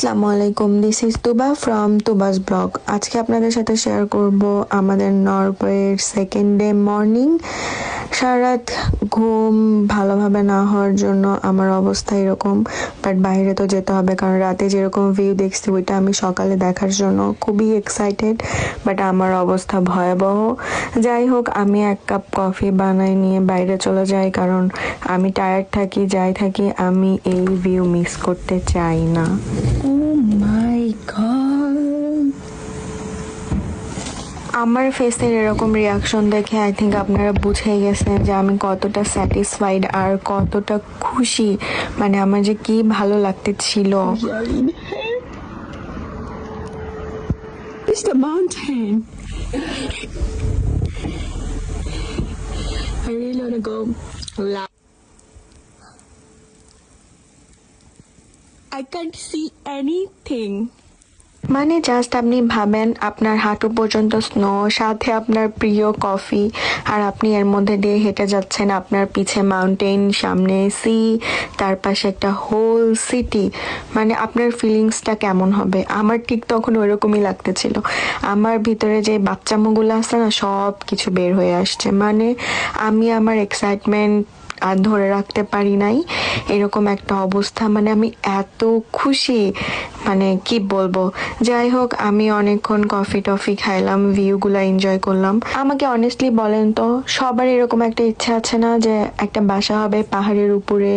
আসসালামু আলাইকুম, this is Tuba from তুবাস blog. আজকে আপনাদের সাথে শেয়ার করব আমাদের নরওয়ের সেকেন্ড ডে মর্নিং। সারারাত ঘুম ভালোভাবে না হওয়ার জন্য আমার অবস্থা এরকম, বাট বাইরে তো যেতে হবে কারণ রাতে যেরকম ভিউ দেখছি ওইটা আমি সকালে দেখার জন্য খুবই এক্সাইটেড, বাট আমার অবস্থা ভয়াবহ। যাই হোক, আমি এক কাপ কফি বানাই নিয়ে বাইরে চলে যাই কারণ আমি টায়ার্ড থাকি, যাই থাকি আমি এই ভিউ মিস করতে চাই না। আমার ফেসের এরকম রিয়াকশন দেখে আই থিঙ্ক আপনারা বুঝেই গেছেন যে আমি কতটা স্যাটিসফাইড আর কতটা খুশি, মানে আমার যে কি ভালো লাগতেছিল। It's the mountain. I really want to go loud. I can't see anything. মানে জাস্ট আপনি ভাবেন আপনার হাঁটু পর্যন্ত স্নো, সাথে আপনার প্রিয় কফি, আর আপনি এর মধ্যে দিয়ে হেঁটে যাচ্ছেন, আপনার পিছে মাউন্টেন, সামনে সি, তার পাশে একটা হোল সিটি। মানে আপনার ফিলিংসটা কেমন হবে? আমার ঠিক তখন ওইরকমই লাগতেছিল। আমার ভিতরে যে বাচ্চামোগুলো আছে না, সব কিছু বের হয়ে আসছে। মানে আমি আমার এক্সাইটমেন্ট আর ধরে রাখতে পারি নাই, এরকম একটা অবস্থা। মানে আমি এত খুশি, মানে কি বলবো। যাই হোক, আমি অনেকক্ষণ কফি টফি খাইলাম, ভিউগুলা এনজয় করলাম। আমাকে অনেস্টলি বলেন তো, সবার এরকম একটা ইচ্ছা আছে না যে একটা বাসা হবে পাহাড়ের উপরে?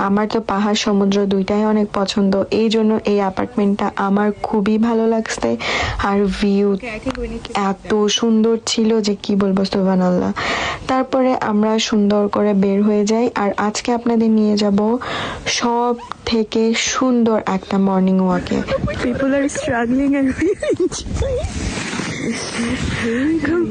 আমার তো পাহাড় সমুদ্র দুইটাই অনেক পছন্দ, এই জন্য এই অ্যাপার্টমেন্টটা আমার খুবই ভালো লাগছে। আর ভিউ এত সুন্দর ছিল যে কি বলবো, সুবহানাল্লাহ। তারপরে আমরা সুন্দর করে বের হয়ে যাই, আর আজকে আপনাদের নিয়ে যাব সব থেকে সুন্দর একটা মর্নিং ওয়াকে। People are struggling and we enjoy. Come.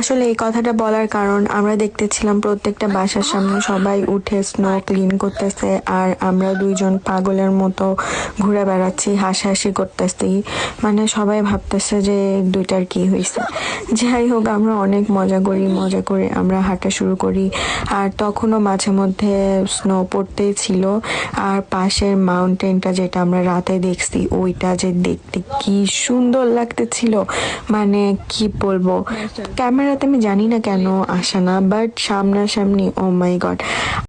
আসলে এই কথাটা বলার কারণ আমরা দেখতেছিলাম প্রত্যেকটা বাসার সামনে সবাই উঠে স্নো ক্লিন করতেছে, আর আমরা দুইজন পাগলের মতো ঘুরে বেড়াচ্ছি, হাসাহাসি করতেছি। মানে সবাই ভাবতেছে যে দুইটার কি হয়েছে। যাই হোক, আমরা অনেক মজা করে আমরা হাঁটা শুরু করি, আর তখনও মাঝে মধ্যে স্নো পড়তেই ছিল। আর পাশের মাউন্টেনটা যেটা আমরা রাতে দেখছি, ওইটা যে দেখতে কি সুন্দর লাগতেছিল, মানে কি বলবো। ক্যামেরাতে আমি জানি না কেন আসে না, বাট সামনাসামনি ও মাই গড।